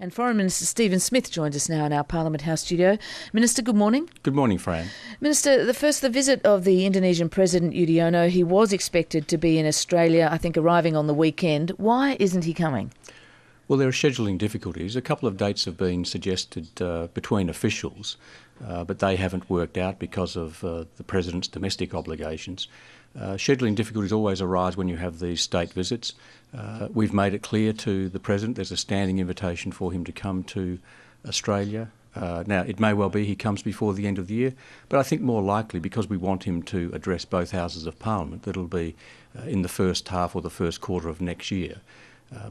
And Foreign Minister Stephen Smith joins us now in our Parliament House studio. Minister, good morning. Good morning, Fran. Minister, the visit of the Indonesian President Yudhoyono, he was expected to be in Australia, I think arriving on the weekend. Why isn't he coming? Well, there are scheduling difficulties. A couple of dates have been suggested between officials, but they haven't worked out because of the President's domestic obligations. Scheduling difficulties always arise when you have these state visits. We've made it clear to the President there's a standing invitation for him to come to Australia. Now, it may well be he comes before the end of the year, but I think more likely, because we want him to address both houses of Parliament, that it'll be in the first half or the first quarter of next year.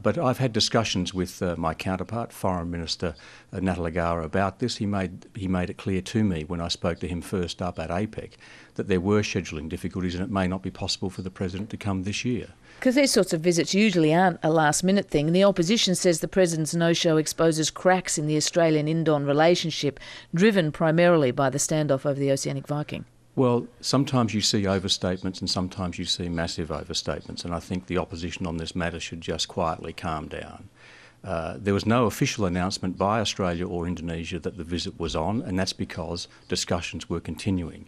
But I've had discussions with my counterpart, Foreign Minister Natal, about this. He made it clear to me when I spoke to him first up at APEC that there were scheduling difficulties and it may not be possible for the President to come this year. Because these sorts of visits usually aren't a last-minute thing. The opposition says the President's no-show exposes cracks in the Australian-Indon relationship, driven primarily by the standoff over the Oceanic Viking. Well, sometimes you see overstatements and sometimes you see massive overstatements, and I think the opposition on this matter should just quietly calm down. There was no official announcement by Australia or Indonesia that the visit was on, and that's because discussions were continuing.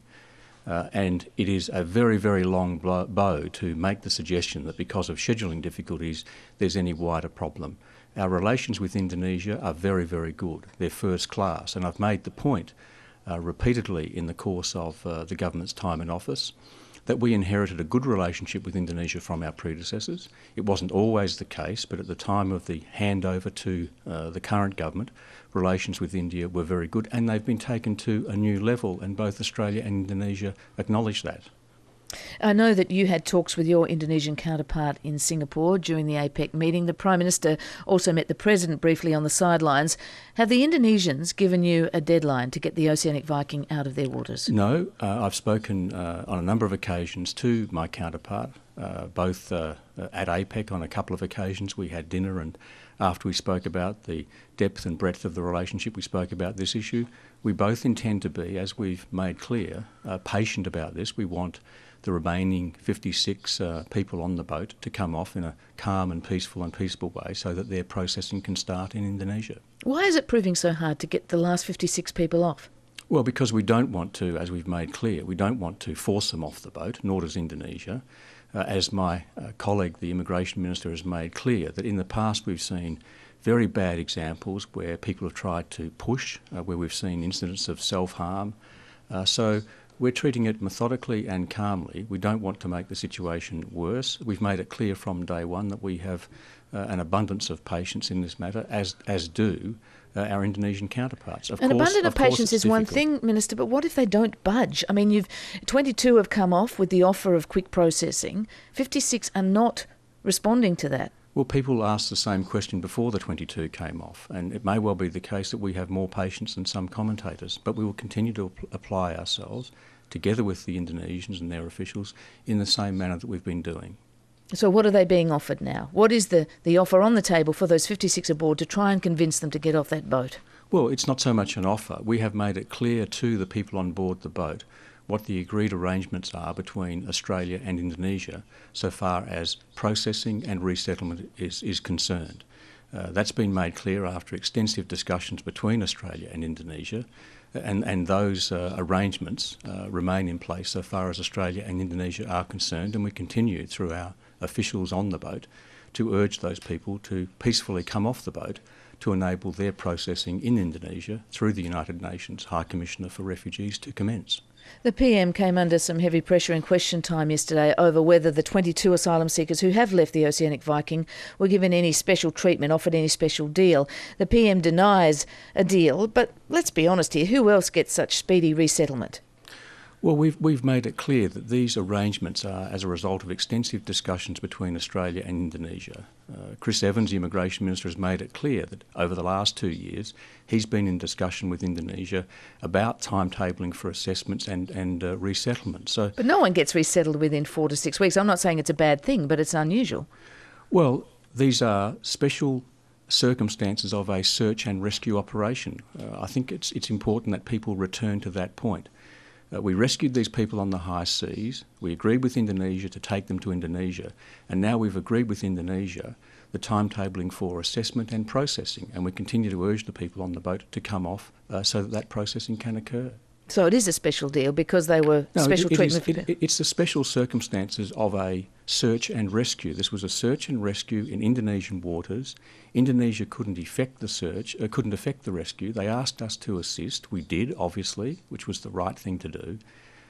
And it is a very, very long bow to make the suggestion that because of scheduling difficulties there's any wider problem. Our relations with Indonesia are very, very good. They're first class, and I've made the point repeatedly in the course of the government's time in office that we inherited a good relationship with Indonesia from our predecessors. It wasn't always the case, but at the time of the handover to the current government, relations with India were very good, and they've been taken to a new level, and both Australia and Indonesia acknowledge that. I know that you had talks with your Indonesian counterpart in Singapore during the APEC meeting. The Prime Minister also met the President briefly on the sidelines. Have the Indonesians given you a deadline to get the Oceanic Viking out of their waters? No, I've spoken on a number of occasions to my counterpart, both at APEC on a couple of occasions. We had dinner, and after we spoke about the depth and breadth of the relationship, we spoke about this issue. We both intend to be, as we've made clear, patient about this. We want the remaining 56 people on the boat to come off in a calm and peaceful way so that their processing can start in Indonesia. Why is it proving so hard to get the last 56 people off? Well, because we don't want to, as we've made clear, we don't want to force them off the boat, nor does Indonesia. As my colleague, the Immigration Minister, has made clear, that in the past we've seen very bad examples where people have tried to push, where we've seen incidents of self-harm. So we're treating it methodically and calmly. We don't want to make the situation worse. We've made it clear from day one that we have an abundance of patience in this matter, as do our Indonesian counterparts. An abundance of patience is one thing, Minister, but what if they don't budge? I mean, 22 have come off with the offer of quick processing. 56 are not responding to that. Well, people asked the same question before the 22 came off, and it may well be the case that we have more patience than some commentators, but we will continue to apply ourselves, together with the Indonesians and their officials, in the same manner that we've been doing. So what are they being offered now? What is the offer on the table for those 56 aboard to try and convince them to get off that boat? Well, it's not so much an offer. We have made it clear to the people on board the boat what the agreed arrangements are between Australia and Indonesia so far as processing and resettlement is concerned. That's been made clear after extensive discussions between Australia and Indonesia, and those arrangements remain in place so far as Australia and Indonesia are concerned, and we continue through our officials on the boat to urge those people to peacefully come off the boat to enable their processing in Indonesia through the United Nations High Commissioner for Refugees to commence. The PM came under some heavy pressure in question time yesterday over whether the 22 asylum seekers who have left the Oceanic Viking were given any special treatment, offered any special deal. The PM denies a deal, but let's be honest here, who else gets such speedy resettlement? Well, we've made it clear that these arrangements are as a result of extensive discussions between Australia and Indonesia. Chris Evans, the Immigration Minister, has made it clear that over the last 2 years he's been in discussion with Indonesia about timetabling for assessments and resettlement. But no one gets resettled within 4 to 6 weeks. I'm not saying it's a bad thing, but it's unusual. Well, these are special circumstances of a search and rescue operation. I think it's important that people return to that point. We rescued these people on the high seas. We agreed with Indonesia to take them to Indonesia, and now we've agreed with Indonesia the timetabling for assessment and processing, and we continue to urge the people on the boat to come off so that that processing can occur. So it is a special deal because they were special treatment. It's the special circumstances of a search and rescue. This was a search and rescue in Indonesian waters. Indonesia couldn't effect the search, couldn't effect the rescue. They asked us to assist. We did, obviously, which was the right thing to do.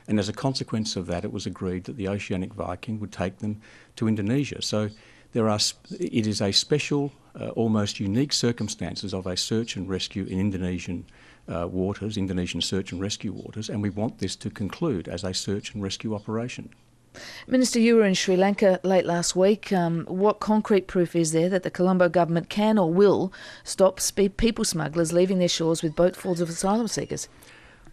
And as a consequence of that, it was agreed that the Oceanic Viking would take them to Indonesia. So it is a special, almost unique circumstances of a search and rescue in Indonesian waters, Indonesian search and rescue waters, and we want this to conclude as a search and rescue operation. Minister, you were in Sri Lanka late last week. What concrete proof is there that the Colombo government can or will stop people smugglers leaving their shores with boatfuls of asylum seekers?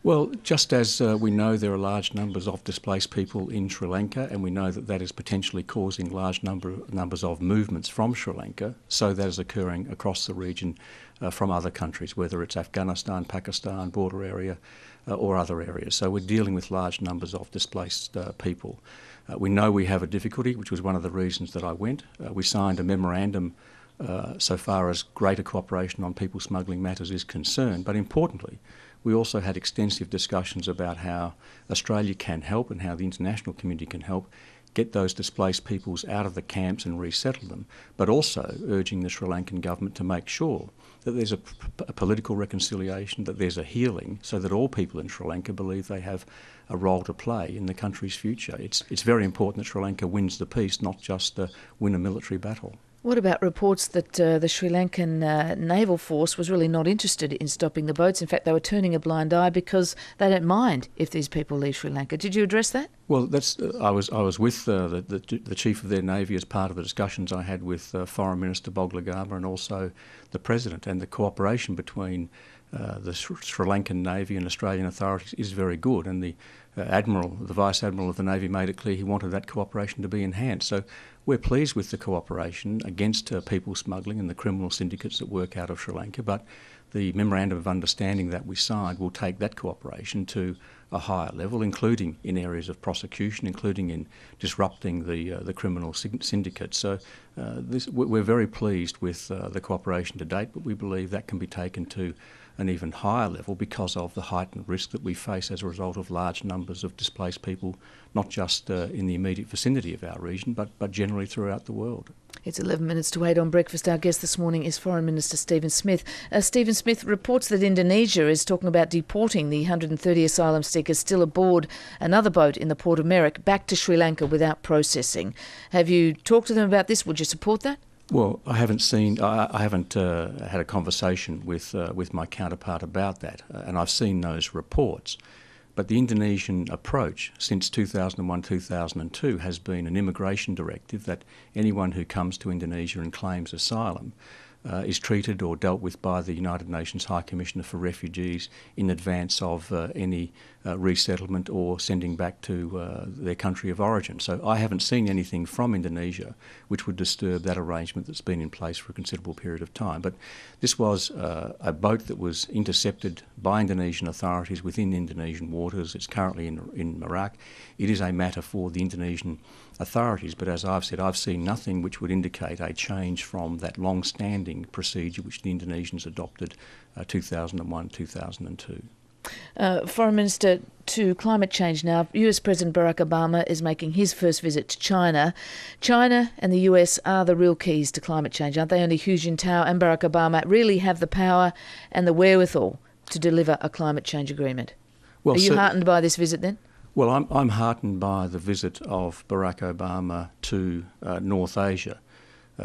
Well, just as we know there are large numbers of displaced people in Sri Lanka, and we know that that is potentially causing large numbers of movements from Sri Lanka, so that is occurring across the region from other countries, whether it's Afghanistan, Pakistan, border area or other areas. So we're dealing with large numbers of displaced people. We know we have a difficulty, which was one of the reasons that I went. We signed a memorandum so far as greater cooperation on people smuggling matters is concerned, but importantly, we also had extensive discussions about how Australia can help and how the international community can help get those displaced peoples out of the camps and resettle them, but also urging the Sri Lankan government to make sure that there's a political reconciliation, that there's a healing, so that all people in Sri Lanka believe they have a role to play in the country's future. It's very important that Sri Lanka wins the peace, not just win a military battle. What about reports that the Sri Lankan Naval force was really not interested in stopping the boats? In fact, they were turning a blind eye because they don't mind if these people leave Sri Lanka. Did you address that? Well, I was with the chief of their navy as part of the discussions I had with Foreign Minister Boglagama and also the President, and the cooperation between the Sri Lankan Navy and Australian authorities is very good, and the Vice Admiral of the Navy made it clear he wanted that cooperation to be enhanced. So we're pleased with the cooperation against people smuggling and the criminal syndicates that work out of Sri Lanka, but the Memorandum of Understanding that we signed will take that cooperation to a higher level, including in areas of prosecution, including in disrupting the criminal syndicates. So we're very pleased with the cooperation to date, but we believe that can be taken to an even higher level because of the heightened risk that we face as a result of large numbers of displaced people, not just in the immediate vicinity of our region, but generally throughout the world. It's 11 minutes to 8 on breakfast. Our guest this morning is Foreign Minister Stephen Smith. Stephen Smith, reports that Indonesia is talking about deporting the 130 asylum seekers still aboard another boat in the port of Merrick back to Sri Lanka without processing. Have you talked to them about this? Would you support that? Well, I haven't had a conversation with my counterpart about that, and I've seen those reports. But the Indonesian approach since 2001-2002 has been an immigration directive that anyone who comes to Indonesia and claims asylum is treated or dealt with by the United Nations High Commissioner for Refugees in advance of any resettlement or sending back to their country of origin. So I haven't seen anything from Indonesia which would disturb that arrangement that's been in place for a considerable period of time. But this was a boat that was intercepted by Indonesian authorities within Indonesian waters. It's currently in Merak. It is a matter for the Indonesian authorities, but as I've said, I've seen nothing which would indicate a change from that long-standing procedure which the Indonesians adopted 2001-2002. Foreign Minister, to climate change now. US President Barack Obama is making his first visit to China. China and the US are the real keys to climate change, aren't they? Only Hu Jintao and Barack Obama really have the power and the wherewithal to deliver a climate change agreement. Are you heartened by this visit then? Well, I'm heartened by the visit of Barack Obama to North Asia.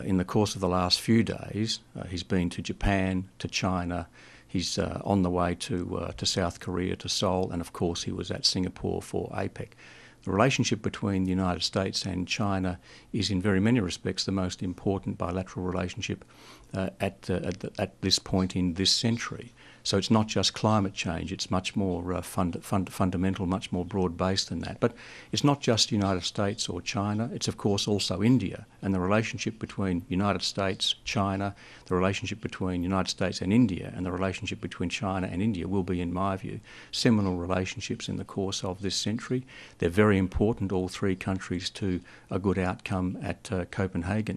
In the course of the last few days, he's been to Japan, to China. He's on the way to South Korea, to Seoul, and of course he was at Singapore for APEC. The relationship between the United States and China is in very many respects the most important bilateral relationship at this point in this century. So it's not just climate change, it's much more fundamental, much more broad-based than that. But it's not just the United States or China, it's of course also India. And the relationship between United States, China, the relationship between United States and India, and the relationship between China and India will be, in my view, seminal relationships in the course of this century. They're very important, all three countries, to a good outcome at Copenhagen.